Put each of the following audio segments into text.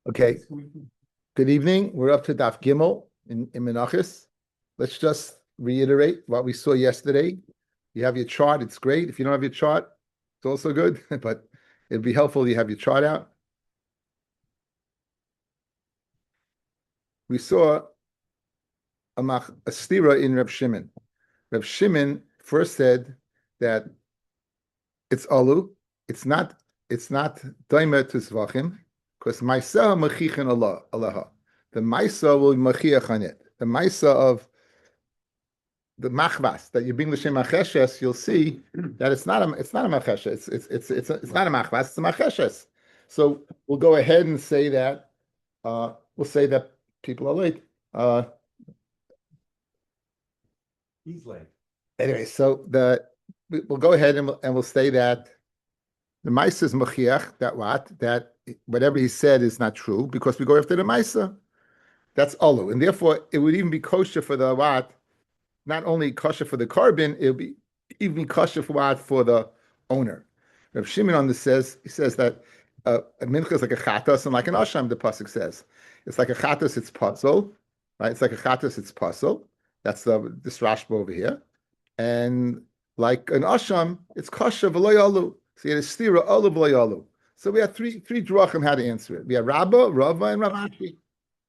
Okay, good evening. We're up to Daf Gimel in Menachos. Let's just reiterate what we saw yesterday. You have your chart, it's great. If you don't have your chart, it's also good, but it'd be helpful if you have your chart out. We saw a stira in Reb Shimon. Reb Shimon first said that it's alu, it's not daimer to zvachim, because Maisa machichin Allah. The Maisa will machiach on it. The Maisa of the machvas that you bring l'shem macheshes, you'll see that it's not a macheshes. It's not a machvas. It's a macheshes. So we'll go ahead and say that we'll say that people are late. He's late. Anyway, so we'll go ahead and we'll say that the Maisa is machiach, that whatever he said is not true, because we go after the Maisa. That's alu, and therefore it would even be kosher for the what? Not only kosher for the carbon, it would be even kosher for what? For the owner. Rav Shimon on this says that a mincha is like a chatos and like an asham. The pasuk says it's like a chatos, it's puzzle, right? It's like a chatos, it's puzzle. That's this Rashba over here, and like an asham, it's kosher v'lo yalu. So you had a stira alu v'lo yalu. So we have three drachim how to answer it. We have Rabba, Rava, and Ravashi.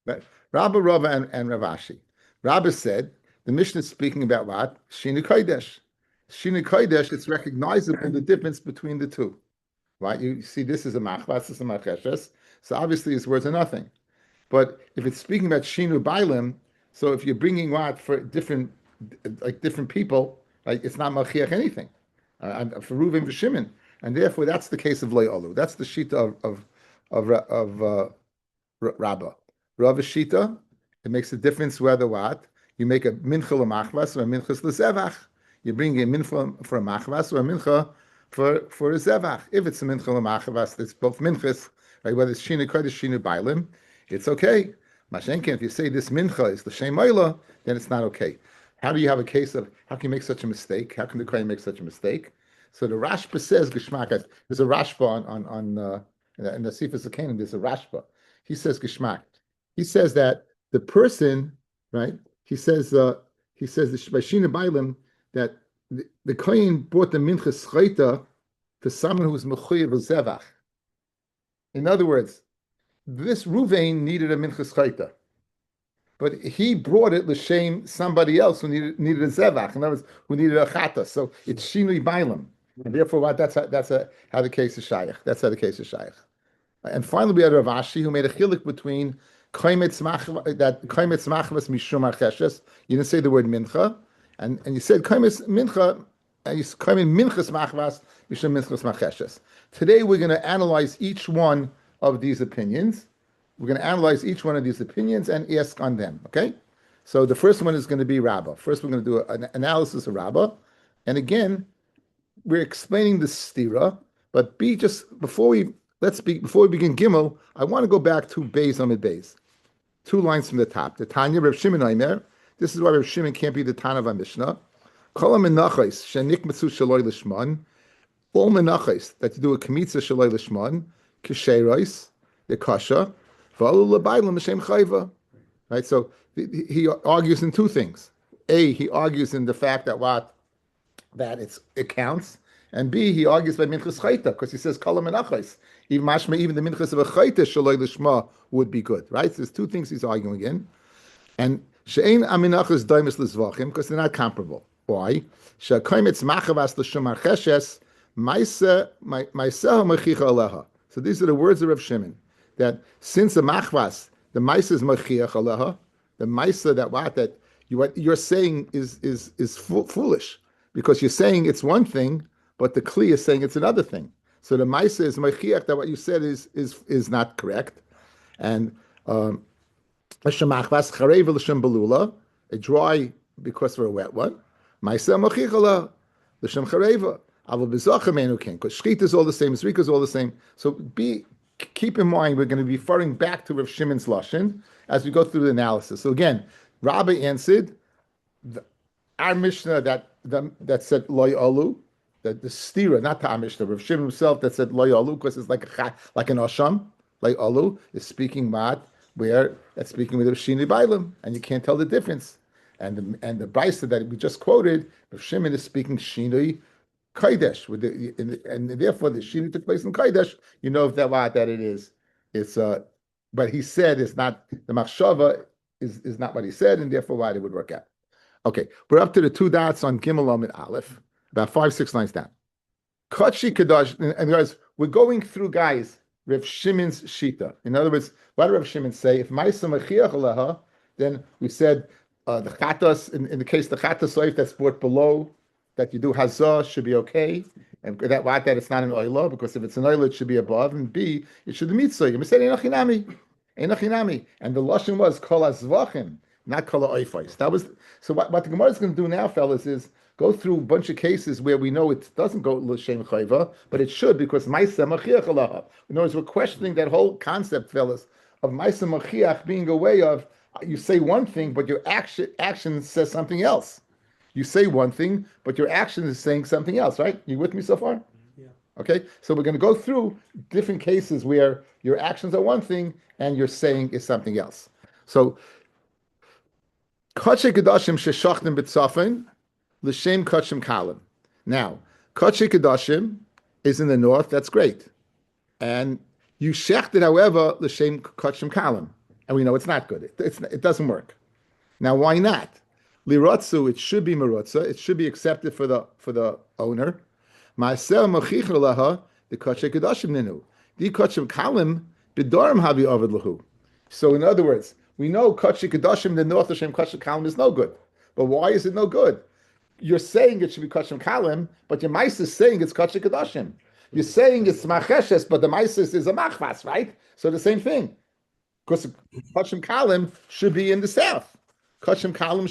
Right? Rabba, Rava, and Ravashi. Rabba said the Mishnah is speaking about what? Shinu Kodesh. Shinu Kodesh, it's recognizable the difference between the two. Right? You see, this is a machvas, this is a macheshes. So obviously his words are nothing. But if it's speaking about Shinu Bailim, so if you're bringing what for different people, like it's not machiach anything. For Reuven and Shimon. And therefore that's the case of Loyalu. That's the shita of Rabbah. Rav Shita, it makes a difference whether what you make a mincha l'machvas or a mincha l'zevach. You bring a mincha for a machvas or a mincha for a zevach. If it's a mincha l'machvas, it's both minchas, right? Whether it's shinu kodesh, shinu bailim, it's okay. Mashenkin, if you say this mincha is l'shem oila, then it's not okay. How do you have a case of how can you make such a mistake? How can the kohen make such a mistake? So the Rashba says Geshmak. There's a Rashba on in the Sifas Akanim. There's a Rashba. He says Geshmak. He says that the person, right? He says by Shina Bailim that the kohen brought the minchas chayta to someone who was mechuyev zevach. In other words, this Ruvain needed a minchas chayta, but he brought it l'shem somebody else who needed a zevach. In other words, who needed a chata. So it's Shinui Bailim, and therefore, what? That's how the case is shaykh. That's how the case is shaykh. And finally, we had Rav Ashi who made a chilik between kaimetz machvas mishum acheshes. You didn't say the word mincha, and you said kaimetz mincha, and you kaimet minchas machvas mishum minchas macheshes. Today we're going to analyze each one of these opinions. We're going to analyze each one of these opinions and ask on them. Okay, so the first one is going to be Rabbah. First, we're going to do an analysis of Rabbah, and again, we're explaining the stira. But before we begin Gimel, I want to go back to Beis Amid Beis. 2 lines from the top. The Tanya Reb Shimon Aimer. This is why Reb Shimon can't be the Tana of our Mishnah. Kol Menachos shenikmatzu shaloi lishman. All Menachos that you do a kmitza shaloi lishman, kisheros, the kasha, v'alu lebaylam l'shem chayva. Right. So he argues in 2 things. A, he argues in the fact that it counts. And B, he argues by minchas chayta because he says kol menachos. Even the minchas of a chayta shaloi lishma would be good, right? So there's 2 things he's arguing in, and she'ein aminachos daimis l'zvachim because they're not comparable. Why? She'akaimetz machavas l'shum archeshes ma'iseh machicha aleha. So these are the words of Rav Shimon that since the machvas, the ma'iseh is machiach aleha, the ma'iseh that what you're saying is foolish because you're saying it's one thing. But the Kli is saying it's another thing. So the Maisa is Mechiach that what you said is not correct. And a dry because we're a wet one. Maisa Mechichala, L'Shem Chareva. Aval B'Zachamenu King. Because Shchit is all the same, Zrika is all the same. So keep in mind, we're going to be referring back to Rav Shimon's Lashon as we go through the analysis. So again, Rabbi answered our Mishnah that said Loi Alu. The stira, not the Mishnah, Rav Shimon himself that said lo yalu because it's like an asham, Like Olu is speaking mat, where that's speaking with a Shini Bailam, and you can't tell the difference. And the Brisa that we just quoted, Rav Shimon is speaking Shinui Kodesh, and therefore the Shinui took place in Kodesh. You know if that what that it is. It's but he said it's not the Machshava is not what he said, and therefore why it would work out. Okay, we're up to the two dots on Gimel and Aleph, about 5-6 lines down. Kachi Kadosh, in other words, we're going through, guys, Rav Shimon's Shita. In other words, what did Rav Shimon say? If Maisa Machiach Aleha, then we said the Chatas, in the case the Chatas Soif that's brought below, that you do Hazah should be okay. And that it's not an Oila, because if it's an Oila, it should be above. And B, it should be Mitzvah. You said Einachinami. Einachinami. And the Lashon was Kol Azvachim, not Kol Oifais. That was, so what the Gemara is going to do now, fellas, is go through a bunch of cases where we know it doesn't go l'shem chayva, but it should, because ma'aseh machiach alaha. In other words, we're questioning that whole concept, fellas, of ma'aseh machiach being a way of you say one thing, but your action says something else. You say one thing, but your action is saying something else, right? You with me so far? Yeah. Okay, so we're going to go through different cases where your actions are one thing and your saying is something else. So, Kachei Kedashim sheshachtim b'tzafin, L'shem Kachim Kalim. Now, Kachei Kedashim is in the north, that's great. And you shechted, however, L'shem Kachim Kalim. And we know it's not good. It doesn't work. Now, why not? Lirotzu, it should be Merotza, it should be accepted for the owner. Ma'aseh Mochich Laha, the Kachei Kedashim Ninu. The Kachim Kalim, B'dorim Havi Ovid Lahu. So, in other words, we know Kachei Kedashim, the north L'shem Kachim Kalim is no good. But why is it no good? You're saying it should be Kachim Kalim, but your Maisis is saying it's Kachim Kedashim. You're saying it's Macheshes, but the Maisis is a Machvas, right? So the same thing. Because Kachim Kalim should be in the south. Kachim Kalim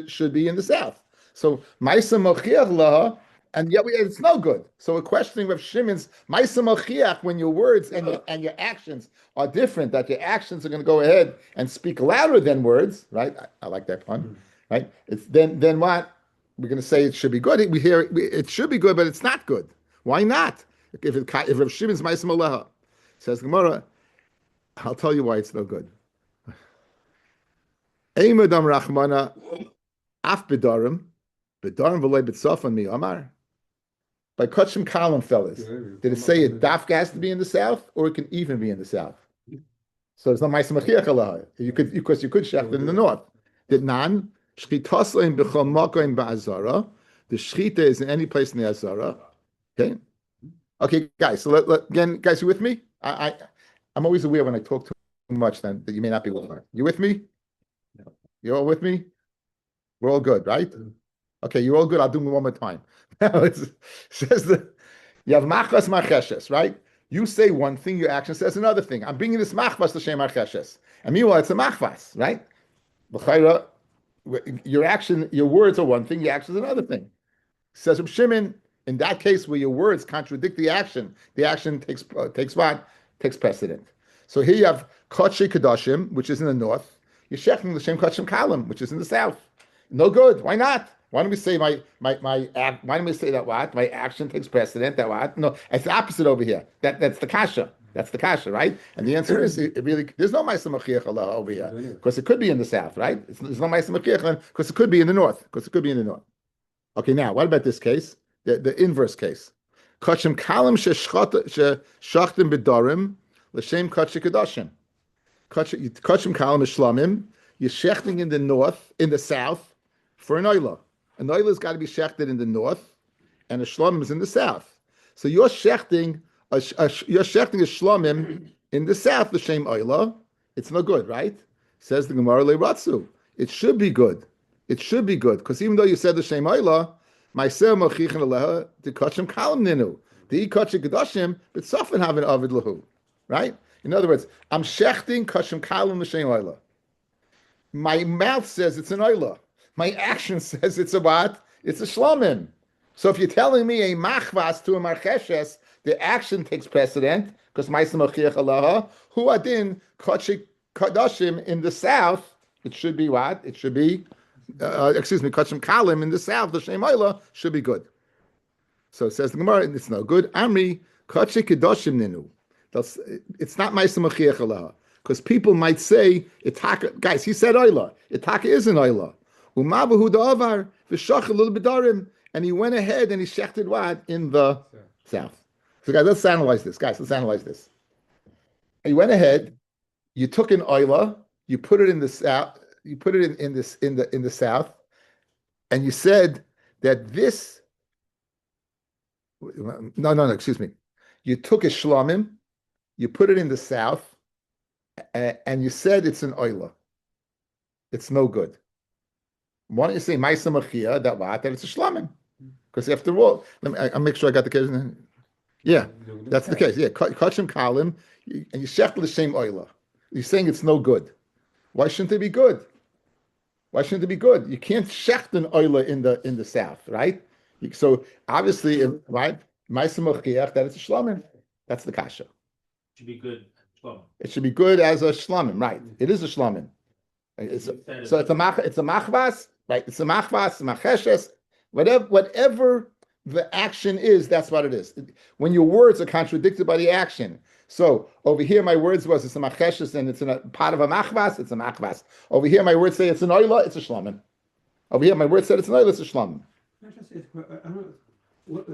should be in the south. So Maisa Mochiach Laha, and yet it's no good. So we're questioning Rav Shimon's Maisa Mochiach when your words and your actions are different, that your actions are going to go ahead and speak louder than words, right? I like that pun, right? It's then what? We're going to say it should be good. We hear it should be good, but it's not good. Why not? If Rav Shimon's Ma'aseh Maleha, says Gemara, I'll tell you why it's no good. Eimadam Rachmana Af Bedarim V'lei B'tzafon Mi Amar. By Kachim Kalim, fellas, did it say it dafka has to be in the south, or it can even be in the south? So it's not Ma'aseh Machiach Alaha. You could shecht it in the north. Did nan? The shchita is in any place in the Azara. Okay, guys. So again, guys, you with me? I'm always aware when I talk too much then that you may not be with me. You with me? You all with me? We're all good, right? Okay, you're all good. I'll do it one more time. Now it says that you have machas macheshes, right? You say one thing, your action says another thing. I'm bringing this machvas to shem macheshes, and meanwhile it's a machvas, right? Your words are one thing, your action is another thing. Says Reb Shimon, in that case where your words contradict the action takes precedent. So here you have Kachei Kedashim, which is in the north. You're shechting the Shem Kachim Kalim, which is in the south. No good. Why not? Why don't we say why don't we say that what? My action takes precedent, that what? No, it's the opposite over here. That's the kasha. That's the kasha, right? And the answer is, it really, there's no Ma'aseh Machiach Allah over here. Because it could be in the south, right? There's no Ma'aseh Machiach because it could be in the north. Okay, now, what about this case? The inverse case. Kachim Kalim shechtim b'darim l'shem Kachei Kedashim. Kachim Kalim shlamim. You're shechting in the north, in the south, for an oila. An oila has got to be shechted in the north, and a shlamim is in the south. So you're shechting a shlamim in the south, the shem oila. It's no good, right? Says the Gemara le'ratzu. It should be good. It should be good, because even though you said the shem oila, myself mochichin aleha the kachim kalim ninu the kachim kedashim but soften have an avid lahu, right? In other words, I'm shechting kachim kalim l'shem oila. My mouth says it's an oila. My action says it's a what? It's a shlamim. So if you're telling me a machvas to a marcheshes, the action takes precedent because ma'aseh machiach alaha. Hu adin kachim kadashim in the south. It should be what? It should be. Kachim kalim in the south, the shem oila should be good. So it says the Gemara, and it's no good. Amri kachim kedoshim ninu. It's not Maisa Machiach Aleha. Because people might say, Itaka, guys, he said Oila. Itaka isn't Oila. Umabahu da'avar, v'shach a little b'darim, and he went ahead and he shechted what? In the south. So guys, let's analyze this. Guys, let's analyze this. He went ahead, you took an Oila, you put it in the south, you put it in the south, and you said that this, no, excuse me. You took a shlamim, you put it in the south, and you said it's an oila. It's no good. Why don't you say ma'isa machia that it's a shlamim? Because after all, I'll make sure I got the case. Yeah, that's the case. Yeah, kachim kalim, and you shechtel the same oila. You're saying it's no good. Why shouldn't it be good? Why shouldn't it be good? You can't shecht an oila in the south, right? So obviously, right, ma'isa machiach that it's a shlamim. That's the kasha. Should be good. It should be good as a shlamim, right? It is a shlamim. It's a machvas, right? It's a machvas, macheshes, whatever the action is, that's what it is. When your words are contradicted by the action. So over here, my words was it's a macheshes and it's in a part of a machvas, it's a machvas. Over here, my words say it's an oila, it's a shlamim. Over here, my words said it's an oila, it's a shlamim. What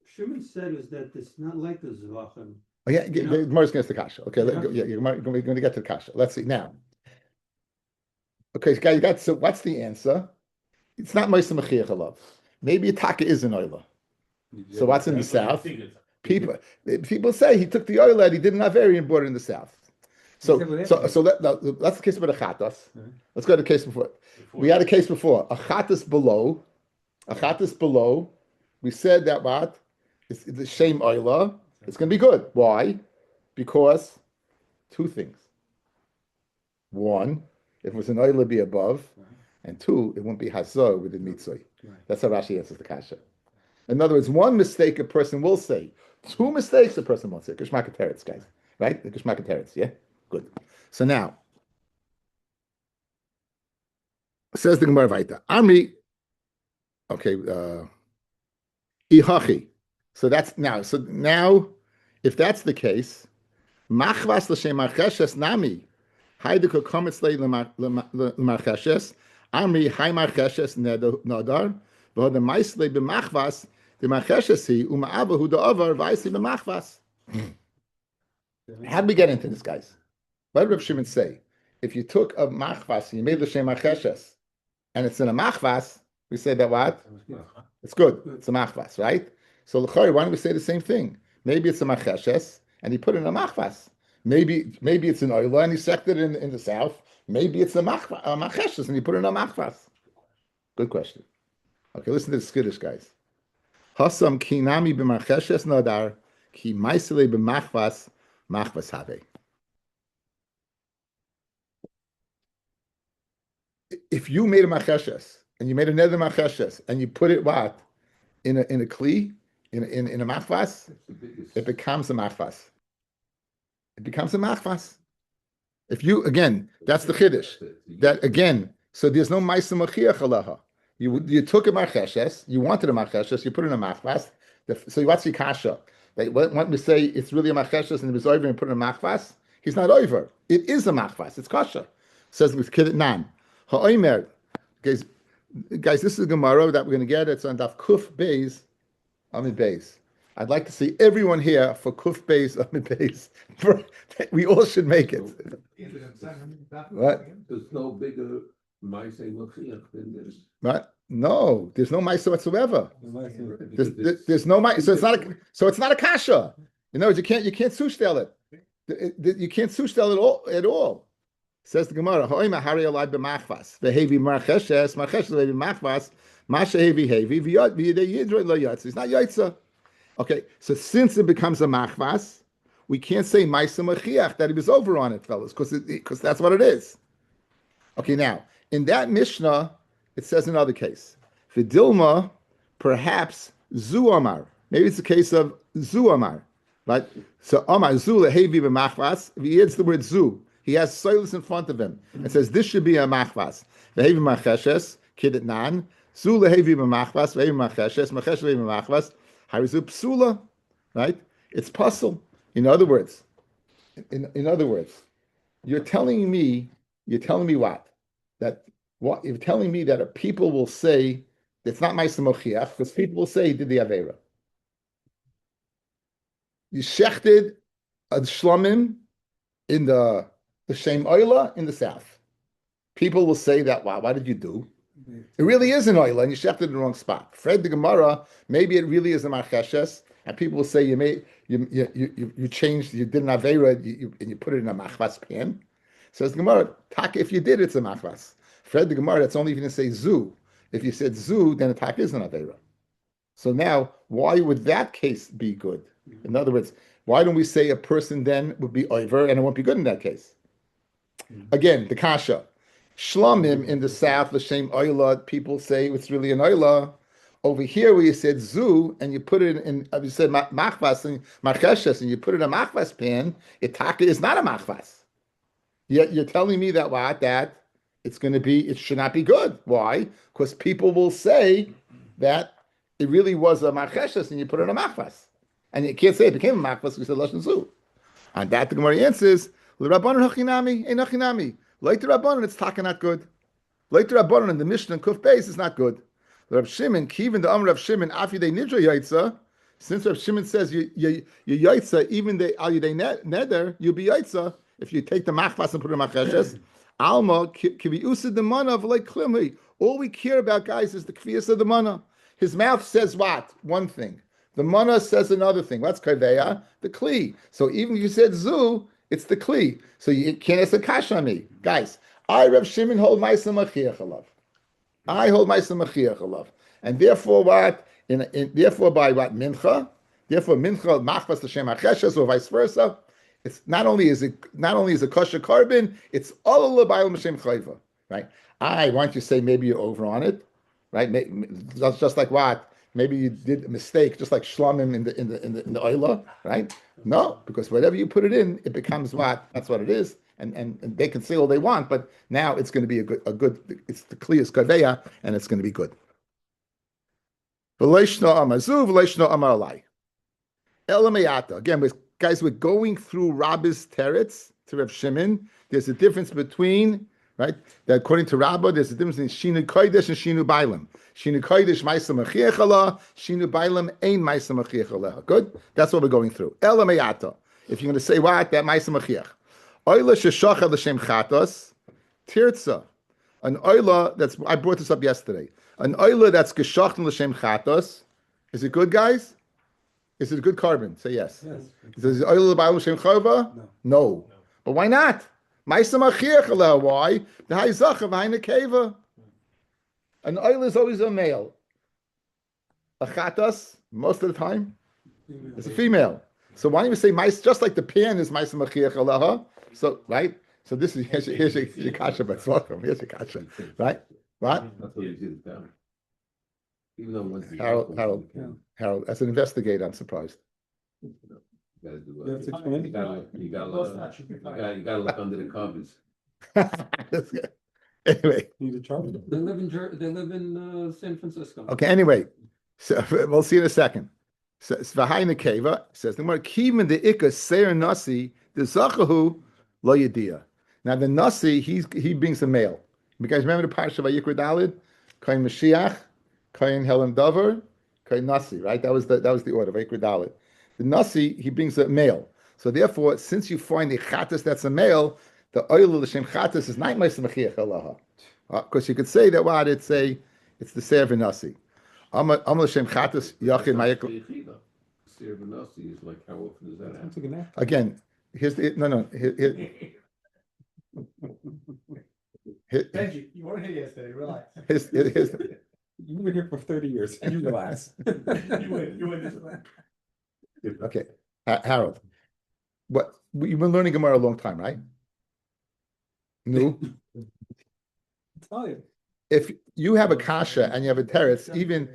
Shimon said is that it's not like the Zvachim. Oh, yeah, the Gemara's going to the kasha. Okay, we're going to get to the kasha. Let's see now. Okay, guys, so what's the answer? It's not Ma'isa Machiach Alav. Maybe Taka is an oila. So what's in the south? People say he took the oila and he did an avari and brought it in the south. So that's the case with a chatas. Let's go to the case before. We had a case before. A chatas below. We said that what? It's the shame oila. It's going to be good. Why? Because two things. One, if it was an oila, be above, and two, it won't be hazor with the mitzvah. That's how Rashi answers the kasha. In other words, one mistake a person will say. Two mistakes a person won't say. Kishmak teretz, guys. Right? The kishmak teretz, yeah? Good. So now, says the Gemara Vaita. Amri, okay, ihachi. So now, if that's the case, machvas l'shem marcheshes nami, hayduk kometz le'marcheshes, amri hay marcheshes nadar, v'hod ma'isle b'machvas the marcheshes hi uma'avahu da'avar v'aisi b'machvas. How do we get into this, guys? What did Rav Shimon say? If you took a machvas and you made l'shem marcheshes, and it's in a machvas, we say that what? It's good. It's a machvas, right? So l'chari, why don't we say the same thing? Maybe it's a macheshes, and he put it in a machvas. Maybe it's an oila, and he sected it in the south. Maybe it's a macheshes, and he put it in a machvas. Good question. Okay, listen to the skiddush, guys. Hasam ki nami b'macheshes nadar, ki maisele b'machvas, machvas have. If you made a macheshes, and you made another macheshes, and you put it what? In a kli, in a machvas, it becomes a machvas. It becomes a machvas. If you, again, that's the chiddush. That again, so there's no ma'isa machiach aleha. You took a marcheshes, you wanted a marcheshes, you put it in a machvas. So what's the kasha? When we say it's really a marcheshes and it was over and put it in a machvas, he's not over. It is a machvas. It's kasha. Says with kiddet nan. Ha'omer. Guys, this is a Gemara that we're going to get. It's on Daf Kuf Beis. Amid Beis. I'd like to see everyone here for Kuf Beis, Amid Beis. We all should make it. What? There's no bigger Maaseh Machiach than this. What? No, there's no Maaseh whatsoever. There's no Maaseh. So it's not a kasha. In other words, you can't sustel it. You can't sustel it at all. Says the Gemara, "Hoima hari alai b'machvas, v'hevi marcheshes, marcheshes levi machvas, masha hevi hevi, v'yad v'yidroi lo yatsa." It's not yatsa. Okay, so since it becomes a machvas, we can't say ma'isa machiach that he was over on it, fellas, because that's what it is. Okay, now in that Mishnah, it says another case. V'dilma, perhaps zu amar. Maybe it's a case of zu amar, right? So amar zu lehevi b'machvas. If he adds the word zu. He has soilus in front of him and says this should be a machvas. Vehevi macheshes kiddet nan zu lehevi machvas vehevi macheshes lehevi machvas harizu psula. Right? It's puzzle. In other words, in other words, you're telling me what? That what you're telling me that people will say it's not Ma'aseh Mochiach because people will say he did the Avera. You shechted a shlomim in the Shem Oila in the south. People will say that, wow, what did you do? It really is an oila, and you shechted in the wrong spot. Fred the Gemara, maybe it really is a marcheshes, and people will say you changed, you did an avera, and you put it in a machvas pan. Says the Gemara, tak, if you did, it's a machvas. Fred the Gemara, that's only if you didn't say zu. If you said zu, then a tak is an avera. So now, why would that case be good? In other words, why don't we say a person then would be over and it won't be good in that case? Again, the kasha. Shlomim in the south, l'shem oila, people say it's really an oila. Over here, where you said zu, and you put it in, you said machvas and marcheshes, and you put it in a machvas pan, itaka is not a machvas. Yet you're telling me that what? That it's going to be, it should not be good. Why? Because people will say that it really was a marcheshes, and you put it in a machvas. And you can't say it became a machvas because you said lashon zu. And that the Gemara answers, l'rabbanon hachinami, ein hachinami. Like the Rabbanon, it's taka not good. Like the Rabbanon in the Mishnah and Kuf Beis is not good. Rav Shimon, Kivin the Amr Rav Shimon, Afidei Nidra Yaitza, since Rav Shimon says you Yaitza, even the Al Yidei Neder, you'll be Yaitza, if you take the machvas and put it in macheshes. Alma, Kivi Usid the mana of like Klimi. All we care about, guys, is the Kviyas of the mana. His mouth says what? One thing. The mana says another thing. What's Kaveya? The Kli. So even if you said Zu, it's the Kli. So you can't ask a kasha on me. Guys, I, Rav Shimon, hold Ma'aseh Mochiach alav. I hold Ma'aseh Mochiach alav. And therefore what? Therefore by what? Mincha? Therefore Mincha, Machvas L'Shem HaCheshes, or vice versa. It's not only is a kosher carbon, it's all l'bayil M'Shem Chayva. Right? I want you to say maybe you're over on it. Right? Just like what? Maybe you did a mistake, just like shlomim in the oila, right? No, because whatever you put it in, it becomes what? That's what it is. And they can say all they want, but now it's going to be a good. It's the kliyas kaveya, and it's going to be good. Again, guys, we're going through Rabbi's teretz to Rav Shimon. There's a difference between, right? That according to Rabbi, there's a difference between shinu kodesh and shinu bailam. Shinu kodesh ma'aseh mochiach ala, shinu bailam ein ma'aseh mochiach ala. Good. That's what we're going through. Ela meyata. If you're going to say what, that ma'aseh mochiach. Oila sheshachad l'shem chatos, tirtza. An oila that's, I brought this up yesterday. An oila that's geshachad l'shem chatos. Is it good, guys? Is it a good carbon? Say yes. Yes. Is it oila l'bayil l'shem chova? No. But why not? Ma'aseh mochiach ala. Why? The ha'izach of ha'ina keva. An oil is always a male. A chatas, most of the time, is a female. So why don't you say mice, just like the pan is mice machiach alaha? So, right? So this is, here's your kasha, but welcome. Here's your kasha. Right? What? That's what you did down. Even though once Harold, as an investigator, I'm surprised. You gotta do you gotta look under the covers. That's good. Anyway. They live in San Francisco. Okay, anyway. So we'll see in a second. So Svahai Nekeva says the more Kivin the Ikka Seir Nasi, the Zachahu Lo Yedia. Now the Nasi, he brings a male. You guys remember the Parsha of Yikra Dalid? Kain Mashiach, Kain Helen Dover, Kain Nasi, right? That was the order of Yikra Dalid. The Nasi, he brings a male. So therefore, since you find a Chatas that's a male, the oil of the Shem Chatas is not Ma'aseh Mochiach alaha. Because you could say that what it's the Seir V'Nasi. Amar Shem Chatas Yachid Ma'ikra. Seir V'Nasi is like, how often does that happen? Again, here's the Benji, you weren't here yesterday, relax. You've been here for 30 years. You relax. You win this one. Okay, Harold, what you've been learning Gemara a long time, right? No. Tell you. If you have a kasha and you have a teretz, even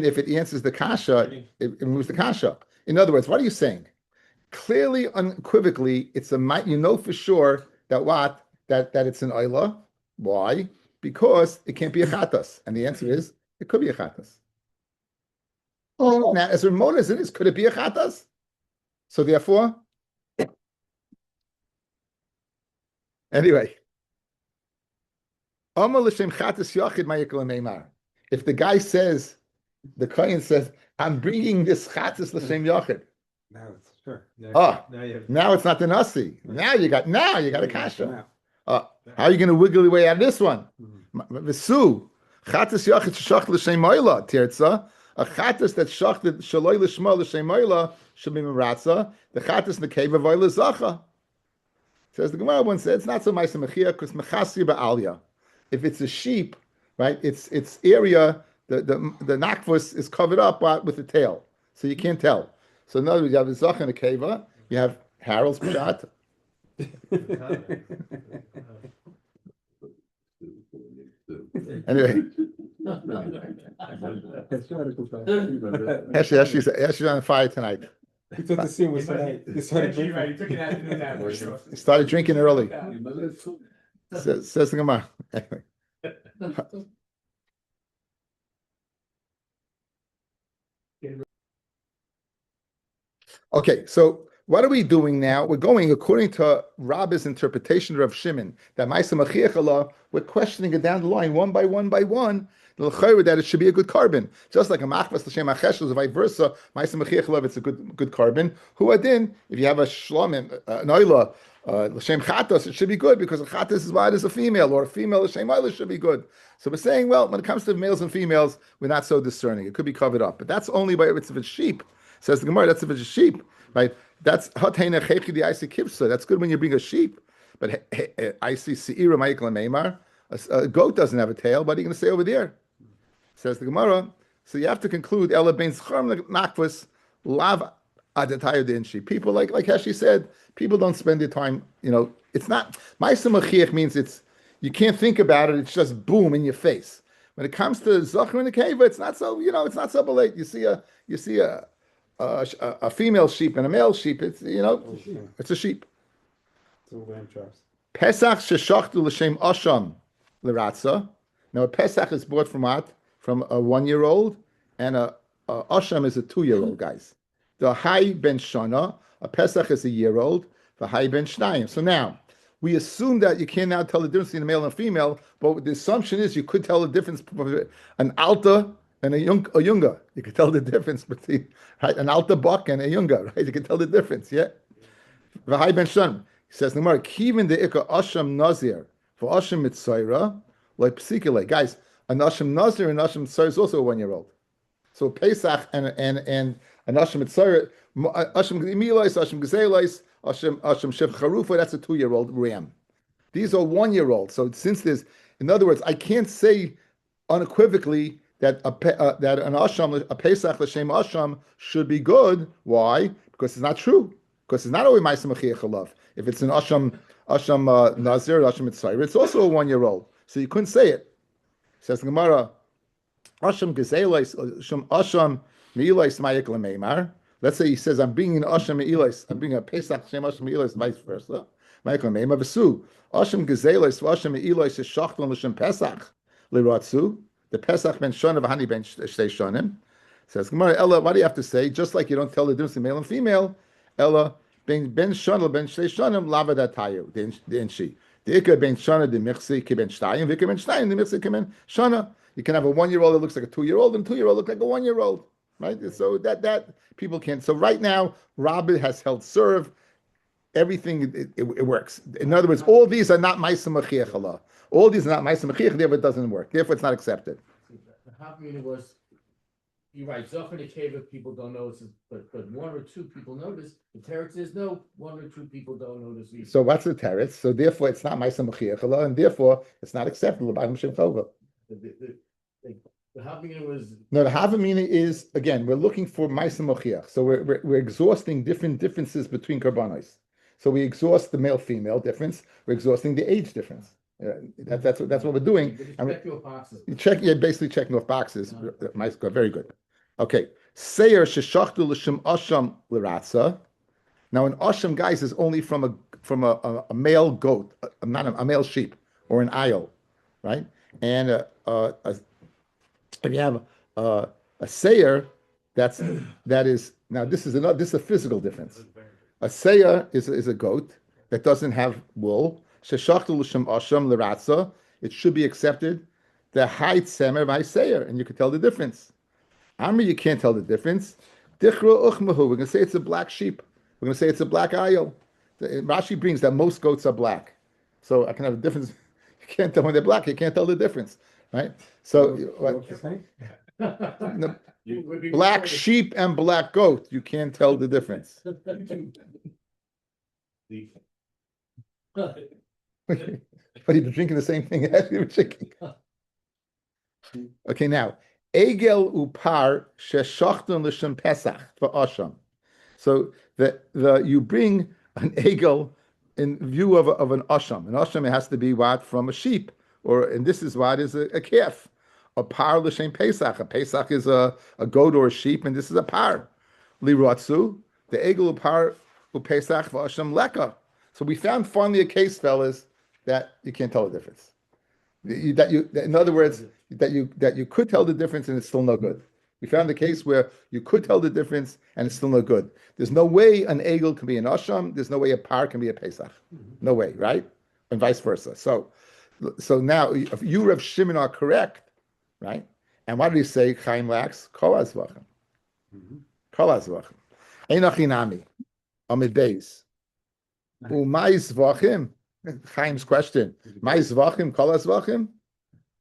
if it answers the kasha, it removes the kasha. In other words, what are you saying? Clearly, unequivocally, it's you know for sure that it's an oila. Why? Because it can't be a chatas, and the answer is it could be a chatas. Oh, now as remote as it is, could it be a chatas? So therefore, Anyway. If the guy says, the Kohen says, I'm bringing this chatas l'shem yachid. Now it's sure. Oh, Now you have. now it's not the nasi. Now you got a Now. kasha. How are you going to wiggle your way out of this one? Mhm. V'su chatas yachid sheshach l'shem moila tirtza. A chatas that shachted shaloi l'shma l'shem moila should be meratza. The chatas nekeva v'oila zacha. Says the Gemara once said it's not so ma'aseh mechia because mechasi ba'alya. If it's a sheep, right? It's area. The nakvus is covered up with the tail, so you can't tell. So in other words, you have a zach and a keva. You have Harold's pshat. Anyway, Ashley's on fire tonight. He thought the scene was tonight. He started Actually, right, he drinking. took an afternoon nap. for sure. He started drinking early. Yeah. Says the Gemara. Anyway. Okay, so what are we doing now? We're going according to Rabbi's interpretation of Rav Shimon that Ma'aseh Machiach Allah. We're questioning it down the line one by one by one. The l'chayra that it should be a good carbon, just like a machvas l'shem acheshel, vice versa. Ma'aseh Machiach Allah, it's a good carbon. Who adin? If you have a shlomim, an oila, l'shem chatos, it should be good because a chatos is why it is a female, or a female l'shem oila should be good. So we're saying, well, when it comes to males and females, we're not so discerning. It could be covered up, but that's only by if it's a sheep. Says the Gemara, that's if it's a sheep, right? That's hatena chechidi I see kipsa. That's good when you bring a sheep, but I see seira ma'ikla meimar. A goat doesn't have a tail, but are you going to say over there? Says the Gemara. So you have to conclude ela ben zcharim nakvus lav adatayu dinshi. People like Heshi said, people don't spend their time. It's not ma'aseh machiach means you can't think about it. It's just boom in your face. When it comes to zachar and the keva, it's not so. It's not so late. You see a female sheep and a male sheep. It's a sheep. It's all lamb chops. Pesach sheshachtu l'shem asham l'ratza. Now a Pesach is bought from what? From a 1-year-old, and a asham is a 2-year-old, guys. The high ben shana, a Pesach is a year-old. The high ben shnayim. So now we assume that you can now tell the difference between a male and female, but the assumption is you could tell the difference between an alta and a yunga. You could tell the difference between an alta buck and a yunga, right? You can tell the difference, yeah? V'hai ben shana. He says, Nemar, kivin de ika asham nazir, for asham mitzayra, like psikile. Guys, an asham nazir and asham mitzayra is also a 1-year-old. So Pesach and an asham mitzayra, asham gimilais, asham gezelais, asham shev charufa, that's a 2-year-old ram. These are 1-year-olds. So since there's, in other words, I can't say unequivocally that an asham, a Pesach l'shem asham should be good. Why? Because it's not true. Because it's not always ma'aseh machiach alav. If it's an asham nazir, asham mitzayir, it's also a 1-year-old. So you couldn't say it. Says the Gemara, asham gezelais, asham meilais ma'ik lemeimar. Let's say he says, I'm bringing an asham meilais, I'm bringing a Pesach shem asham meilais, vice versa. Ma'ik lemeimar v'su. Asham gezelais v'asham meilais is shachton l'shem Pesach liratzu. The Pesach ben shana v'hani ben shtei shanim. Says Gemara, Ella, what do you have to say? Just like you don't tell the difference between male and female, Ella, ben shana ben shtei shanim lava datayu the inshi. The ikka ben shana the michsi ki ben shtayim, v'ikka ben shtayim the michsi ki ben shana. You can have a 1-year-old that looks like a 2-year-old, and a 2-year-old look like a 1-year-old, right? So that people can't. So right now, Rabbi has held serve. Everything it works. In other words, all these are not ma'aseh machiach Allah. All these are not ma'aseh machiach. Therefore, it doesn't work. Therefore, it's not accepted. The happening was, you're right, Zoch and the cave people don't notice it, but 1 or 2 people notice. The teretz is no, 1 or 2 people don't notice either. So what's the teretz? So therefore, it's not ma'aseh machiach Allah, and therefore, it's not acceptable by Shem Chova. The happening was. No, the havamina is, again, we're looking for ma'aseh machiach. So we're exhausting differences between karbanos. So we exhaust the male-female difference. We're exhausting the age difference. That's what we're doing. You're basically checking off boxes. Very good. Okay. Seir sheshachtu l'shem asham l'ratza. Now, an asham, guys, is only from a male goat, not a male sheep or an ayil, right? And if you have a seir, that is now this is a physical difference. A seir is a goat that doesn't have wool. sheshachtu l'shem asham l'ratza, it should be accepted. The height semer v'haiseir, and you could tell the difference. Amri, you can't tell the difference. Dichra uchmahu, we're going to say it's a black sheep. We're going to say it's a black ayil. Rashi brings that most goats are black. So I can have a difference. You can't tell when they're black, you can't tell the difference, right? So What you saying? the Would be black recorded. sheep and black goat, you can't tell the difference. But you've been drinking the same thing as you were drinking. Okay, now egel upar sheshachton l'shem pesach for asham. So the you bring an egel in view of an asham. An asham, it has to be what from a sheep, and this is what is a calf. A par l'shem pesach. A pesach is a goat or a sheep, and this is a par. Liratzu the egel upar upesach for asham leka. So we found finally a case, fellas, that you can't tell the difference. In other words, that you could tell the difference and it's still no good. We found the case where you could tell the difference and it's still no good. There's no way an egel can be an asham. There's no way a par can be a pesach. No way, right? And vice versa. So now, if you, Rav Shimon, are correct, right? And what did he say? Chaim lacks kol azvachim. Kol azvachim. Einachinami. Amid beis. Umay zvachim. Chaim's question. My zvachim, kol zvachim?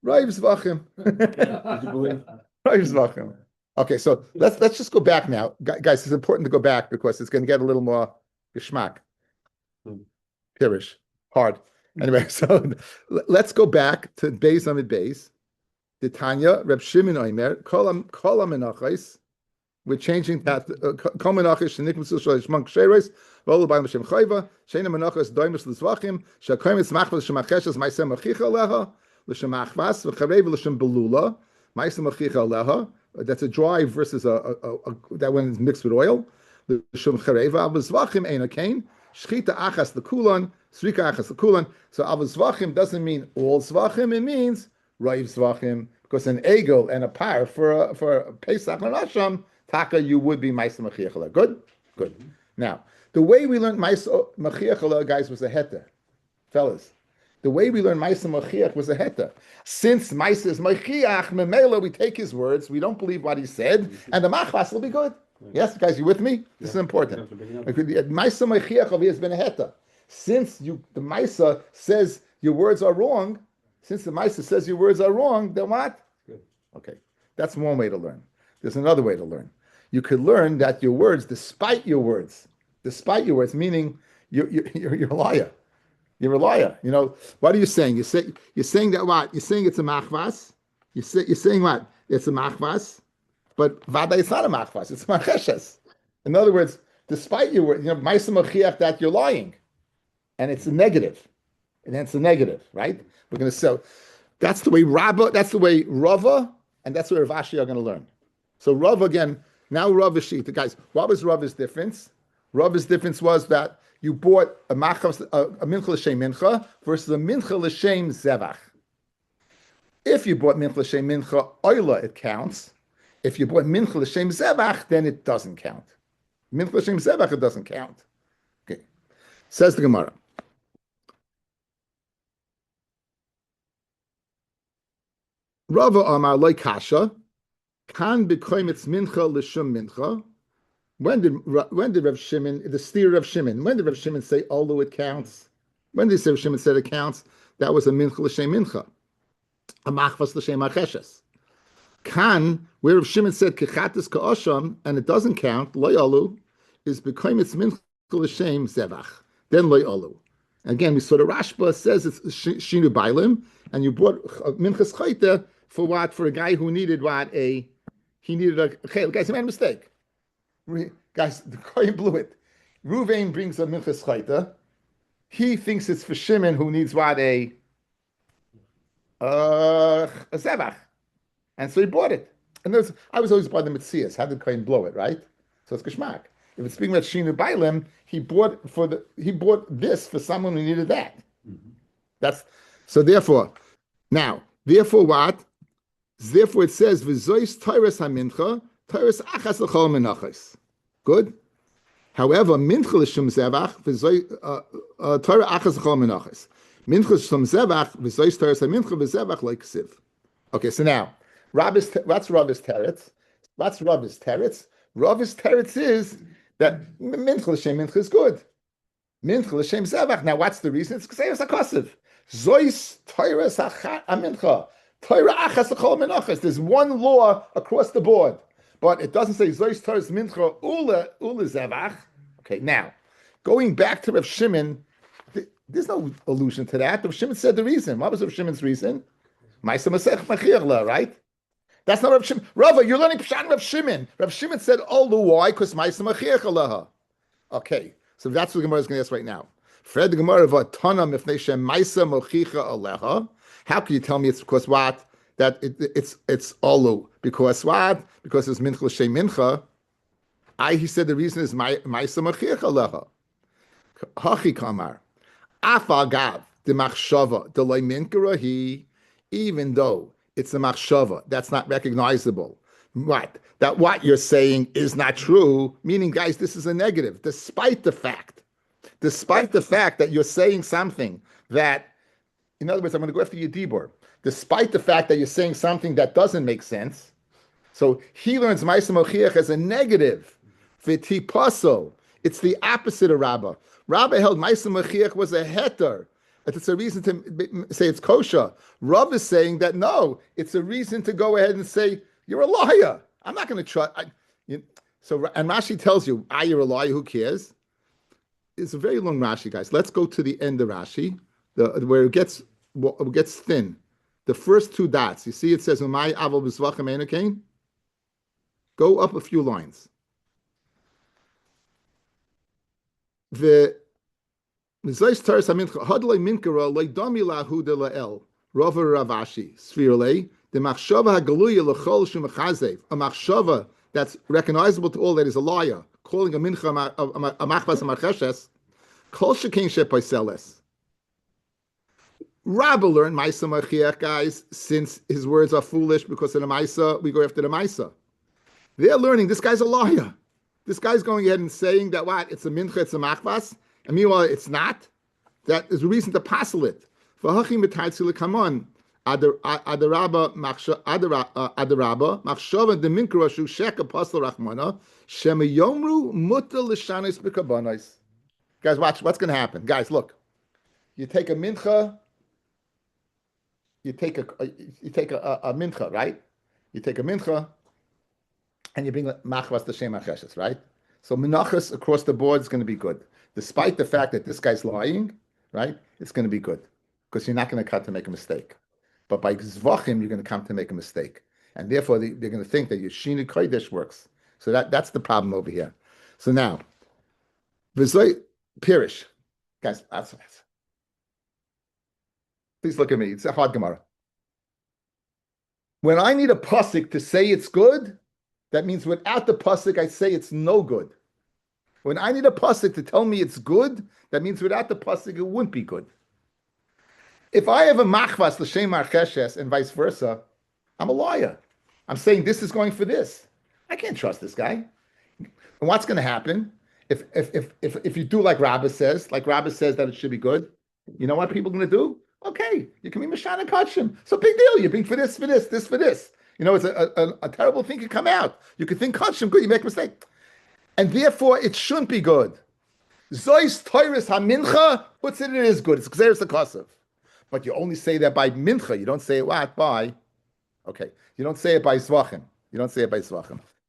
Raiv zvachim. Did you believe? Raiv zvachim. Okay, so let's just go back now. Guys, it's important to go back because it's going to get a little more geschmack. Pirish. Hard. Anyway, so let's go back to Beis Amid Beis. The Tanya, Reb Shimon Omer, kol menachos. We're changing that. Kol menachos shenikmusu shmonk sheres. V'olu b'ayim l'shem chayva. Sheina menachos doimus l'zvachim. She'akoyim etzmachva l'shem acheshes. Ma'aseh machicha leha. L'shem achvas. V'charev l'shem belula. Ma'aseh machicha leha. That's a dry versus that one is mixed with oil. L'shem chareva. V'zvachim ein akain. Shchita achas l'kulan. Srika achas l'kulan. So avazvachim doesn't mean all zvachim. It means raiv zvachim. Because an egel and a par for a Pesach and Asham, taka, you would be Ma'aseh Machiach. Good? Good. Now, the way we learned Ma'aseh Machiach, guys, was a heta. Fellas, the way we learned Ma'aseh Machiach was a heta. Since Ma'aseh is Machiach, Memela, we take his words, we don't believe what he said, and the Machvas will be good. Yes, guys, you with me? This is important. Ma'aseh Machiach has been a heta. Since the Ma'aseh says your words are wrong, since the Ma'aseh says your words are wrong, then what? Okay, that's one way to learn. There's another way to learn. You could learn that your words, despite your words, meaning you're a liar. You're a liar. You know, what are you saying? You're saying that what? You're saying it's a machvas. You're saying what? It's a machvas, but vada, it's not a machvas. It's macheshes. In other words, despite your words, ma'aseh machiach that you're lying, and it's a negative, right? We're going to say that's the way Rava, and that's where Rav Ashi are going to learn. So Rav again. Now Rav is sheet. Guys, what was Rav's difference? Rav's difference was that you bought a mincha l'shem mincha versus a mincha l'shem zevach. If you bought mincha l'shem mincha oila, it counts. If you bought mincha l'shem zevach, then it doesn't count. Mincha l'shem zevach, it doesn't count. Okay. Says the Gemara. Rava Amar loy kasha. Kan bekoim its mincha l'shum mincha. When did Rav Shimon, the steer of Shimon, when did Rav Shimon say although it counts? When did Rav Shimon say it counts? That was a mincha l'shem mincha, a machvas l'shem acheshes. Kan, where Rav Shimon said kechatis ka'osham, and it doesn't count, loy alu, is bekoim its mincha l'shem zevach. Then loy alu. Again, we saw the Rashba says it's shinu bailim, and you bought minchas chayte for what? For a guy who needed what? He needed a chayil. Guys, he made a mistake. Guys, the Kohen blew it. Ruvain brings a minchas chayta. He thinks it's for Shimon who needs what? A zevach. And so he bought it. And I was always by the Metzias. How did Kohen blow it, right? So it's Geshmak. If it's speaking about Shinu Bailim, he bought this for someone who needed that. That's so therefore what? Therefore it says V'zois Tyrus HaMincha, Tyrus Achas L'chol Menachos. Good? However, Mincha L'Shum Zevach, V'zoi Torah Achas L'chol Menachos. Minchas from zevach v'zois teretz mincha v'zevach like siv. Okay, so now what's Rabbi's teretz? What's Rabbi's teretz? Rabbi's teretz is that mincha l'shem mincha is good. Mincha l'shem zevach. Now, what's the reason? It's kseiras hakosiv. Zois teres mincha. Teira achas l'chol menachos. There's one law across the board, but it doesn't say zois teres mincha ula zevach. Okay, now going back to Rav Shimon, there's no allusion to that. Rav Shimon said the reason. What was Rav Shimon's reason? Ma'aseh masech machirla, right? That's not Rav Shimon. Rava, you're learning Pshat Rav Shimon. Rav Shimon said, "Oh, why? Because ma'aseh machirla." Okay, so that's what the Gemara is going to ask right now. Fred the Gemara of a tonam if they shem ma'aseh mochicha aleha. How can you tell me it's because what? That it's olu because what? Because it's mincha l'shem mincha. He said the reason is ma'aseh mochicha aleha. Hachi kamar. Afagav the machshava the loy even though it's a machshava that's not recognizable. What? That what you're saying is not true. Meaning, guys, this is a negative. Despite the fact that you're saying something that, in other words, I'm going to go after your dibur. Despite the fact that you're saying something that doesn't make sense, so he learns ma'aseh mochiach as a negative. V'tipaso. It's the opposite of Rabbah. Rabbi held ma'aseh mochiach was a heter. It's a reason to say it's kosher. Rav is saying that no, it's a reason to go ahead and say you're a liar. I'm not going to try. And Rashi tells you, you're a liar. Who cares? It's a very long Rashi, guys. Let's go to the end of Rashi, where it gets thin. The first two dots. You see, it says "Umay aval b'zvachem einokain." Go up a few lines. The Mizais Taras Hamincha Hadlei Minkara Leidami Lahu de Lael Rava Ravashi Sfirle the Machshava Hagaluya Lechol Shumachazev a Machshava that's recognizable to all that is a liar calling a mincha a machvas a marcheshes Kol Shekein Shepaiseles. Rabbi learned Ma'aseh Mochiach, guys, since his words are foolish because of the Ma'aseh we go after the Ma'aseh. They're learning this guy's a liar. This guy's going ahead and saying that what? It's a mincha, it's a machvas, and meanwhile it's not. That is a reason to passel it. Come on. Adarabba machshava de minkra shu sheka pasel rachmana shema yomru muta l'shanis b'kabanos. Guys, watch what's going to happen. Guys, look. You take a mincha. You take a mincha, right? You take a mincha. And you bring machvas the shem acheshes, right? So menachos across the board is going to be good, despite the fact that this guy's lying, right? It's going to be good because you're not going to come to make a mistake. But by zvachim, you're going to come to make a mistake, and therefore they're going to think that your shinu kodesh works. So that's the problem over here. So now, v'zoy pirish, guys. Please look at me. It's a hard Gemara. When I need a pasuk to say it's good. That means without the pasuk, I say it's no good. When I need a pasuk to tell me it's good, that means without the pasuk, it wouldn't be good. If I have a machvas l'shem marcheshes and vice versa, I'm a liar. I'm saying this is going for this. I can't trust this guy. And what's going to happen if you do like Rabbi says that it should be good? You know what people are going to do? Okay, you can be mashana kachim. So big deal. You bring for this, this for this. You know, it's a terrible thing could come out. You could think kachim good, you make a mistake. And therefore, it shouldn't be good. Zois toiris hamincha, puts it is good. It's gzeres hakosiv. But you only say that by mincha. You don't say it what? By, okay. You don't say it by zvachim.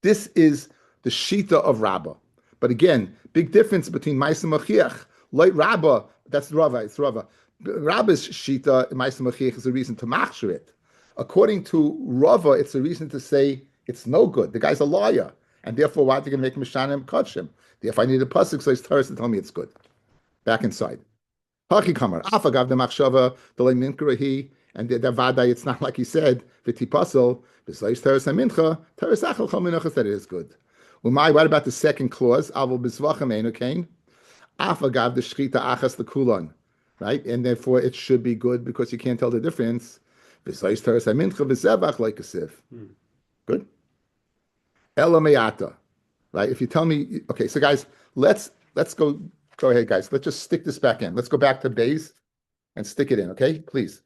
This is the shita of Rabbah. But again, big difference between ma'aseh mochiach. Like Rabbah, that's Rava, it's Rava. Rabbah's shita, ma'aseh mochiach, is a reason to machshir it. According to Rava, it's a reason to say it's no good. The guy's a liar. And therefore, why are they going to make Mishanim Kachim? If I need a pasuk, so it's Taurus to tell me it's good. Back inside. Haki Kamar. Afagav the Machshava, the Lay Minkarahi, and the Vadai, it's not like he said, Viti Pasel, besides Taurus and Mincha, Taurus Achel Chominachas, that it is good. What about the second clause? Avol Bisvachem Einokain. Afagav the Shchita Achas the Kulon. Right? And therefore, it should be good because you can't tell the difference. Besides Taurus and Mincha, Vizevach like a sieve. Good? Elamayata, right? If you tell me, okay, so guys, let's go ahead, guys. Let's just stick this back in. Let's go back to Bays. and stick it in, okay? Please.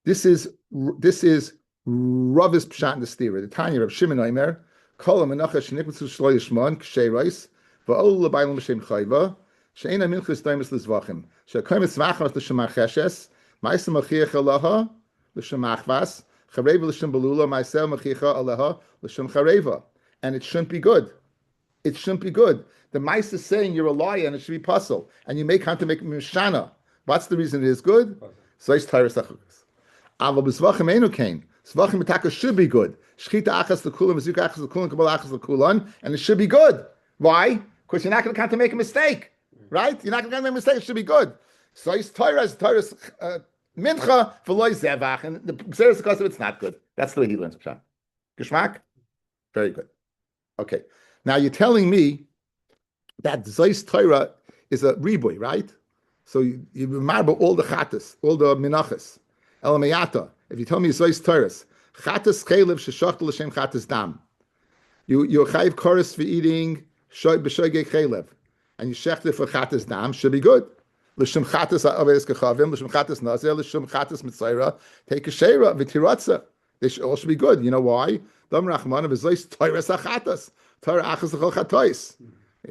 This is Ravis Pshat in the Stira. The Tanya of Shimon Omer, Kol Menachos Shnikmitzu Shlo Yishmon K'Shei Reis, V'Ol L'Baylam B'Shem Chayva, She'ena Minchus Daimus L'Zvachim, She'Koyim Tzvachim L'Shem Acheshes, Ma'aseh Machiach Alaha L'Shem Achvas, Chareva L'Shem Belula, Ma'aseh Machiach Alaha L'Shem Chareva. And it shouldn't be good. It shouldn't be good. The mice is saying you're a liar and it should be puzzle, and you may come to make mishana. What's the reason it is good? So it's Torah Sachukas. Aval b'zvachim enu kain. Zvachim b'taka should be good. Shchita achas l'kulam, v'zuk achas l'kulam, kabal achas l'kulan, and it should be good. Why? Because you're not going to come to make a mistake, right? You're not going to come to make a mistake. It should be good. So it's Torah's mincha v'loy zevach, and the Xeris Sachukas, it's not good. That's the way he learns Pshat. Geschmack? Very good. Okay. Now you're telling me that Zeis Torah is a riboy, right? So you remember all the chatas, all the menachos, elamayata. If you tell me Zeis Torah, chatas chaylev sheshachta l'shem chatas dam, you're chayiv chorus for eating b'shoigei chaylev, and you shechted for chatas dam, should be good. L'shem chatas averes kachavim, l'shem chatas nazir, l'shem chatas mitzayra, take a sheira v'tiratza. They all should be good. You know why? Dam rachman of Zeis Torah sachatas. Torah achas l'chol chatois.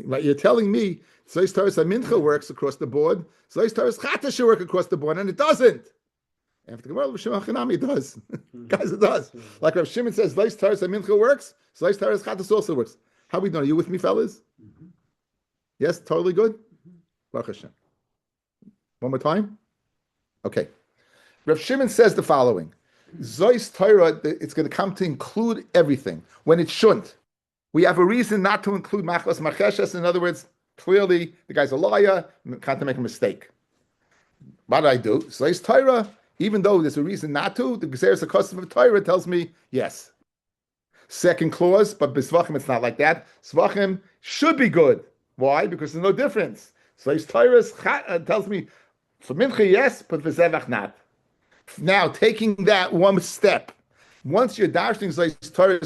But you're telling me Zeis Torah mincha works across the board. Zeis Torah chatas should work across the board, and it doesn't. After the Gemara, it does. Guys, it does. Like Rav Shimon says, Zeis Torah mincha works. Zeis Torah chatas also works. How we doing? Are you with me, fellas? Yes, totally good. Baruch Hashem. One more time. Okay. Rav Shimon says the following: Zeis Torah, it's going to come to include everything when it shouldn't. We have a reason not to include machlas macheshes. In other words, clearly the guy's a liar, can't make a mistake. What do I do? Zeis Torah, even though there's a reason not to, the Xeris Sachukas of Torah tells me yes. Second clause, but b'svachim it's not like that. Svachim should be good. Why? Because there's no difference. Zeis Torah tells me for mincha yes, but for zevach not. Now taking that one step, once you're dashing Zeis Torah,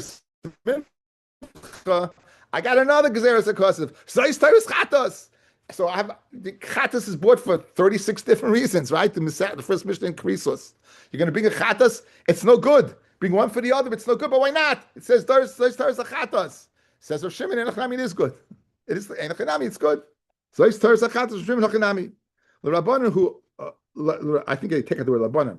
I got another Xeris Sachukas. Zeis Torah chatas. So I have the chatas is bought for 36 different reasons, right? The first Mishnah in Krisos. You're going to bring a chatas, it's no good. Bring one for the other, it's no good. But why not? It says Zeis Torah chatas. Says Rav Shimon Enochanami, it is good. It is Enochanami, it's good. Zeis Torah chatas, Rav Shimon Enochanami. The Rabbanan who I think they take out the word Rabbanan.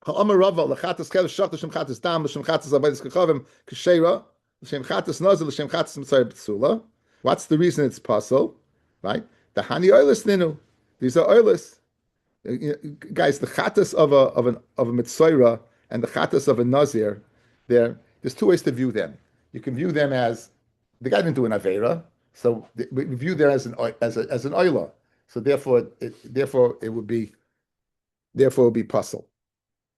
Ha'amar Rava lechatas kel shach l'shem chatas dam l'shem chatas abayis kachavim k'sheira l'shem chatas nazir l'shem chatas mitzayir b'tzula. What's the reason it's possible? Right? The hani oilus ninu. These are oilus. Guys, the chatas of a mitzayra and the chatas of a nazir, there's two ways to view them. You can view them as the guy didn't do an avera, so we view them as an oilah. So therefore it would be puzzle.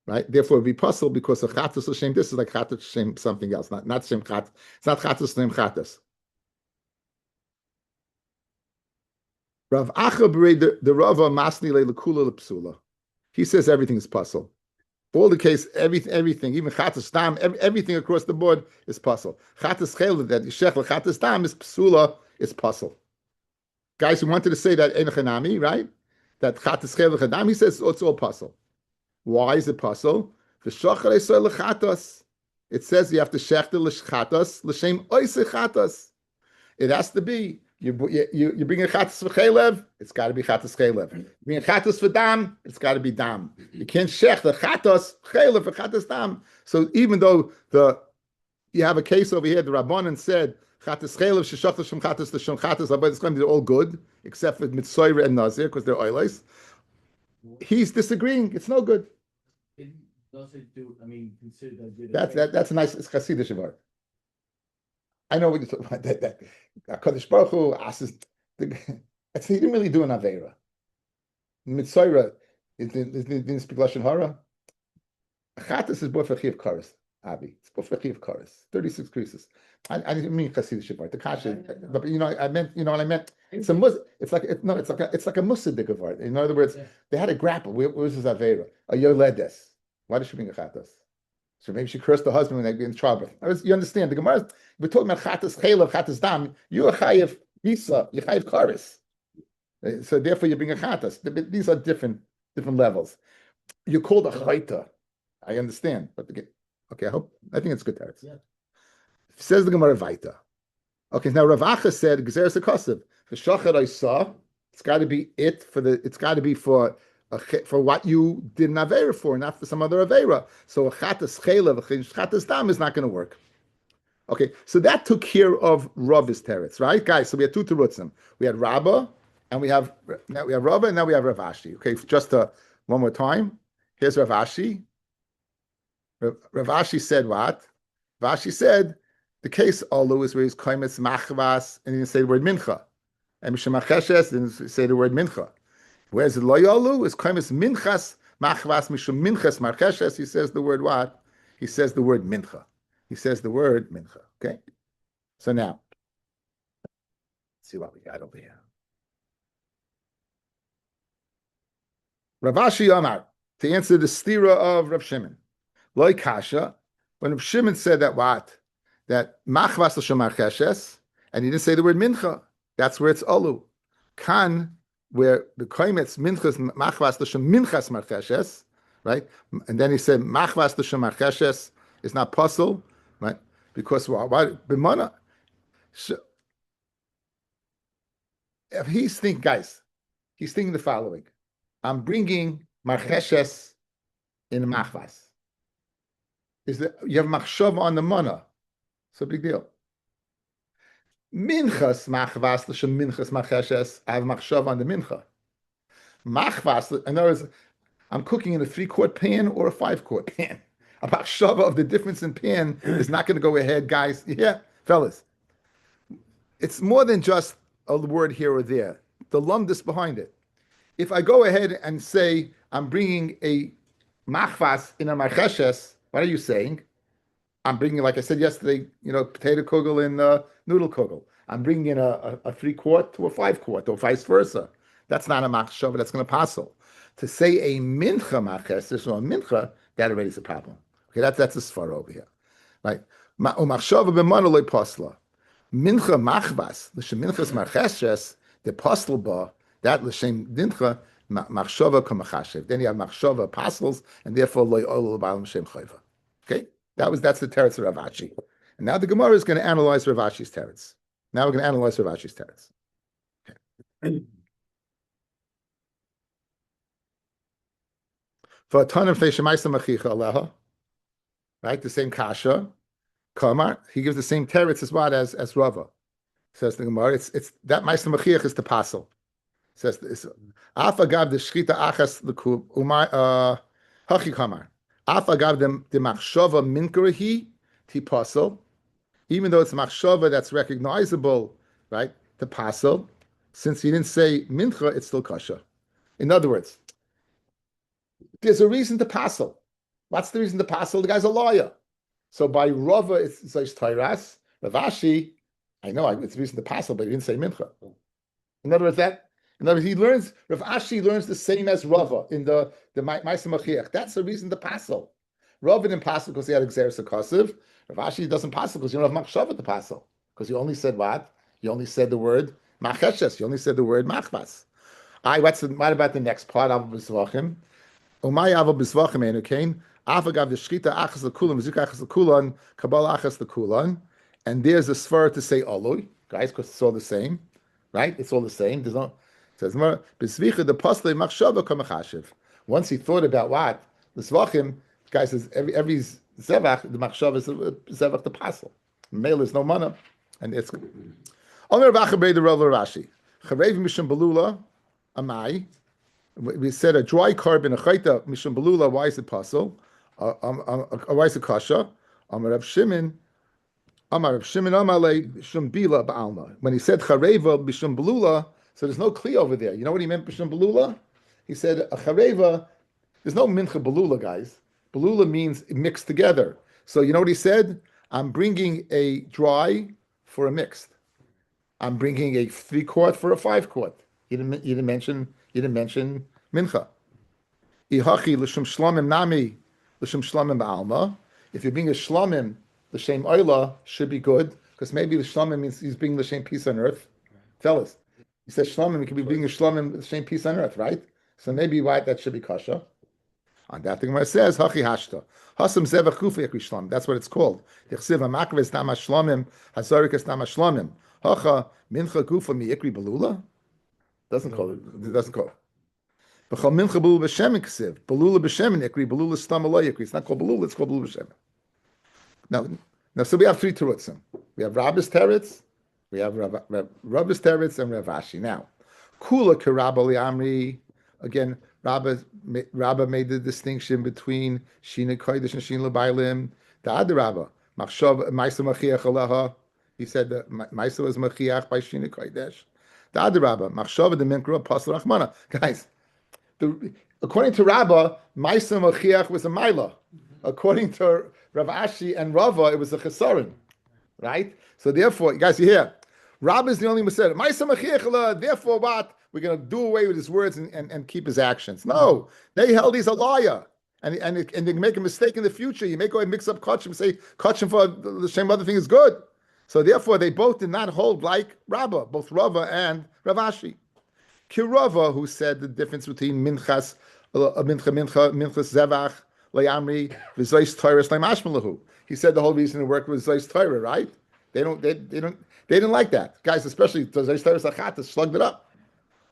Right? Therefore, it would be puzzle because of chatas l'shem. This is like chatas l'shem something else, not shem chatas. It's not chatas l'shem chatas. Rav Acha the Rava Masni le'lekula lepsula. He says everything is puzzle. All the case, everything, even chatas dam, everything across the board is puzzle. Chatas chel that yishech lechatas dam is psula, is puzzle. Guys who wanted to say that enochanami, right? That chatas chel lechadam, he says it's all puzzle. Why is it puzzle? It says you have to shechter l'chatas l'shem oisei chatas. It has to be you bring a chatas for chaylev, it's got to be chatas chaylev. You bring a chatas for dam, it's got to be dam. You can't shechter chatas chaylev for chatas dam. So even though you have a case over here, the Rabbanan said chatas chaylev sheshach l'shem chatas l'shem chatas, but they're all good except for mitzayra and nazir because they're oilers. He's disagreeing. It's no good. It doesn't do. I mean, consider that. That's a nice. It's chassidish word. I know what you're talking about. That Hakadosh Baruch Hu asks. He didn't really do an avera. Mitzayra, it didn't speak lashon hara. Chatas is bought for chiv kares. Abi, it's bought for chiv kares. 36 creases. I didn't mean chassidish word. The kasha, but I meant. You know what I meant. It's a mus. It's like a musadik of art. In other words, they had a grapple. Where's his avera? A yoledes. Why does she bring a chatas? So maybe she cursed the husband when they be in trouble. You understand? The Gemara, we're talking about chatas chaylev, chatas dam. You're a chayiv isa. You're chayiv kares. So therefore you bring a chatas. These are different levels. You called a chayta. I understand, but again, okay, I think it's good teretz. Yeah. Says the Gemara Vaita. Okay, now Rav Acha said Gezeres Akosiv. The shachar I saw, it's got to be it's got to be for what you did an avera for, not for some other avera. So a chatas chayla, a chatas dam is not going to work. Okay, so that took care of Rav's teretz, right, guys? So we had two terutzim. We had Rabba, and now we have Rabba, and now we have Rav Ashi. Okay, just one more time. Here's Rav Ashi. Rav Ashi said what? Rav Ashi said the case Olu is where he's kaimetz machvas, and he didn't say the word mincha. And Mishemacheshes didn't say the word mincha. Whereas the loyalu is kaimetz minchas machvas mishum minchas marcheshes. He says the word what? He says the word mincha. He says the word mincha. Okay. So now, let's see what we got over here. Rav Ashi Amar, to answer the stira of Rav Shimon. Loi kasha, when Rav Shimon said that what? That machvas l'shem marcheshes, and he didn't say the word mincha. That's where it's olu. Kan, where the koimetz minchas machvas l'shem minchas marcheshes, right? And then he said machvas l'shem marcheshes is not possible, right? Because why? B'mana. If he's thinking, guys, he's thinking the following: I'm bringing marcheshes in machvas. Is that you have machshava on the mana? It's a big deal. Minchas machvas l'shem minchas marcheshes. I have machshava on the mincha. Machvas, in other words, I'm cooking in a 3-quart pan or a 5-quart pan. A machshava of the difference in pan is not going to go ahead, guys. Yeah, fellas. It's more than just a word here or there. The lumdus behind it. If I go ahead and say I'm bringing a machvas in a marcheshes, what are you saying? I'm bringing, like I said yesterday, potato kugel and noodle kugel. I'm bringing in a 3-quart to a 5-quart or vice versa. That's not a machshava. That's going to passel. To say a mincha marcheshes or a mincha, that already is a problem. Okay, that's a sfar over here, right? Machshava b'mana loy pasla. Mincha machvas l'shem minchas marcheshes the pastel ba that l'shem mincha machshava kamachashev. Then you have machshava apostles, and therefore loy olu b'alam shem chayva. Okay, that's the teretz of Rav Ashi. And now the Gemara is going to analyze Rav Ashi's teretz. Now we're going to analyze Rav Ashi's teretz. Okay. For a ton of feishemaisa machicha aleha, right? The same kasha, kamar. He gives the same teretz as what as Rava. Says the Gemara. It's that ma'isa machiach is the pasel. Says this. Afagav the shchita achas lekub umay hachi kamar. Afagav the machshava minkarahi ti pasel. Even though it's machshava that's recognizable, right? The pasel. Since he didn't say mincha, it's still kasha. In other words, there's a reason to passel. What's the reason to passel? The guy's a lawyer. So by Rava, it's Tairas. Rav Ashi, I know it's a reason to passel, but he didn't say mincha. In other words, he learns, Rav Ashi learns the same as Rava in the Ma'aseh Machiach. That's the reason to passel. Rava didn't passel because he had Exeris Akosiv. Rav Ashi doesn't passel because you don't have machshava to passel. Because you only said what? You only said the word macheshes. You only said the word machvas. What about the next part? Umay avo b'zvachim enukein afagav the shchita achas lekulan v'zik achas lekulan kabbalah achas lekulan, and there's a svar to say aloi, guys, because it's all the same, right? It's all the same. There's no. It says more b'zvicha the pasle machshava kamachashiv. Once he thought about what the zvachim, guy says every zevach the machshava is zevach the pasel. Male is no mana, and it's. Omer v'achabei the Rav Rashi charev mishum belula amai. We said a dry carb in a chayta mishum belula. Why is it possible? Why is it kasha? Amar Rav Shimon Amalei mishum bila ba'alma. When he said chareva mishum belula, so there's no kli over there. You know what he meant mishum belula? He said a chareva. There's no mincha belula, guys. Belula means mixed together. So you know what he said? I'm bringing a dry for a mixed. I'm bringing a 3-quart for a 5-quart. You didn't mention mincha. Ihachi l'shem shlamim nami l'shem shlamim ba'alma. If you're being a shlamim, l'shem oila should be good because maybe the shlamim means he's being l'shem peace on earth. Fellas, He says shlomim, he could be being a shlomim, the same piece on earth, right? So maybe why that should be kasha. On that thing where it says, Hachi Hashta. Hasam Zevach Kufi Ekri Shlom. That's what it's called. Tichsiv HaMakves Tam HaShlomim, HaZorikas Tam HaShlomim. Hacha Mincha Kufa Mi Ekri Belula? Doesn't call it. It doesn't call it. B'chal Mincha Belula B'Shem Ksiv. Belula B'Shem Ekri. Belula Stam Alay Ekri. It's not called Belula, it's called Belula B'Shem. Now, so we have three terutzim. We have Rabbi's teretz, we have Rabbi's teretz, and Rav Ashi. Now, Kula Karabba Amri. Again, Rabbi made the distinction between Shina Kodesh and Shina L'Bailim. The other Rabbi, Machshav Maisa Machiach Aleha. He said that Maisa was Machiach by Shina Kodesh. The other Rabbi, Machshav the Minkra Pasal Rachmana. Guys, according to Rabbi, Maisa Machiach was a Maila. According to Rav Ashi and Rava, it was a Chesaron. Right? So therefore, guys, you hear, Rabbi is the only one who said, Maisa Machiach Aleha, therefore what? We're going to do away with his words and keep his actions. No, they held he's a liar. And they make a mistake in the future. You may go and mix up Kachim and say Kachim for the same other thing is good. So therefore, they both did not hold like Rabbah, both Rava and Rav Ashi. Kirava, who said the difference between Minchas Zevach, Layamri, V'Zois Torah, Mashmalahu. He said the whole reason it worked was Zois Torah, right? They didn't like that. Guys, especially Zois Torah Sachat, slugged it up.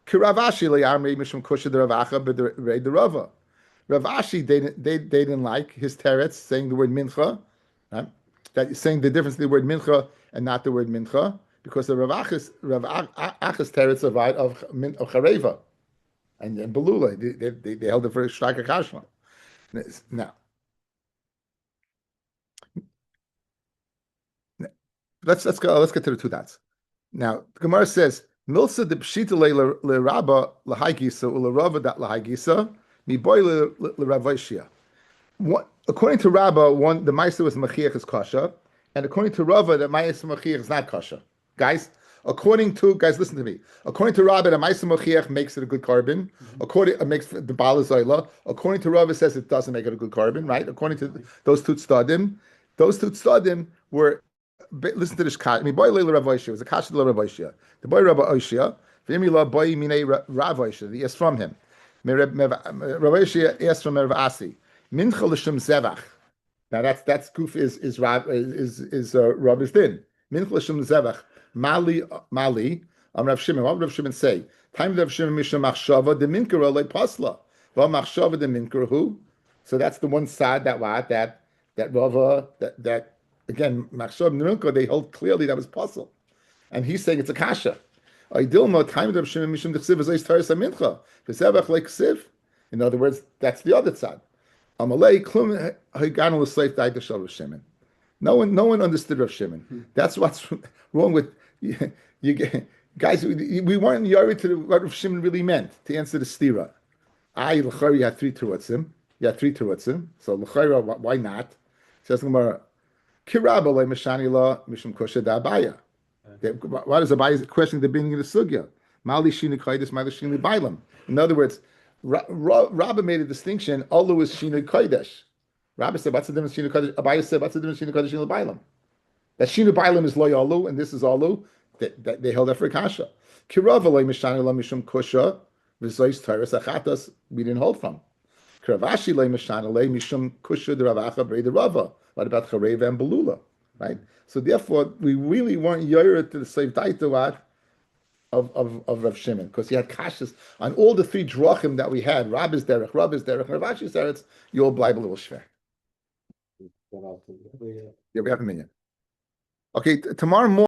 Kiravashi Layamri Mishum Kusha the Ravacha but the Rava. Rav Ashi they didn't like his teretz saying the word mincha, right? That saying the difference between the word mincha and not the word mincha, because the Rav Achas teretz of chareva and belula they held it for shtaka kashma. Now let's get to the two dots. Now the Gemara says Milsa de pshita le rabba lahaigisa ula rava dat lahaigisa mi boy le ravashia. According to Rabba, the ma'aser was machiach is kasha, and according to Rava, the ma'aser machiach is not kasha. Guys, listen to me. According to Rabba, the ma'aser machiach makes it a good carbon. It makes the bala zoila. According to Rava, says it doesn't make it a good carbon. Right? According to those two tzadim were. Listen to this. I mean, boy leila Rav Oishia was a kasha leila Rav Oishia. The boy Rav Oishia, v'imila boy minei Rav Oishia. He asked from him. Rav Oishia asked from Rav Asi. Mincha l'shem zevach. Now that's goof is Rabbi's din. Mincha l'shem zevach. Mali. Rav Shimon. What would Rav Shimon say? Time Rav Shimon mishum machshava de minkara le pasla. V'al machshava de minkara who? So that's the one side that Rava that. Again, Machshav Nirunko, they hold clearly that was puzzle. And he's saying it's a kasha. In other words, that's the other side. No one understood Rav Shimon. That's what's wrong with you guys. We weren't yari to what Rav Shimon really meant to answer the stira. You had three terutzim. So l'chayra, why not? Says Gemara. Kirabba le mishani la mishum kosher da abaya. Why does Abaya question the beginning of the sugya? Mali shina kodesh, mali shina bailam. In other words, Rabbi made a distinction. Olu is shina kodesh. Rabbi said, "What's the difference shina kodesh?" Abaya said, "What's the difference shina kodesh and bailam?" That shina bailam is loy olu, and this is olu. That they held that for kasha. Kirabba le mishani la mishum kosher v'zois teres achatas. We didn't hold from. Kravashi le mishani le mishum kosher the ravacha b'rei the rava. What about Chareva and Belula, right? So therefore, we really weren't yoyer to the Seif Daita of Rav Shimon, because he had kashas on all the three drachim that we had, Rabbi's derech, Rav Ashi's derech, you all blind a little shver. Yeah, we have a minute. Okay, tomorrow morning.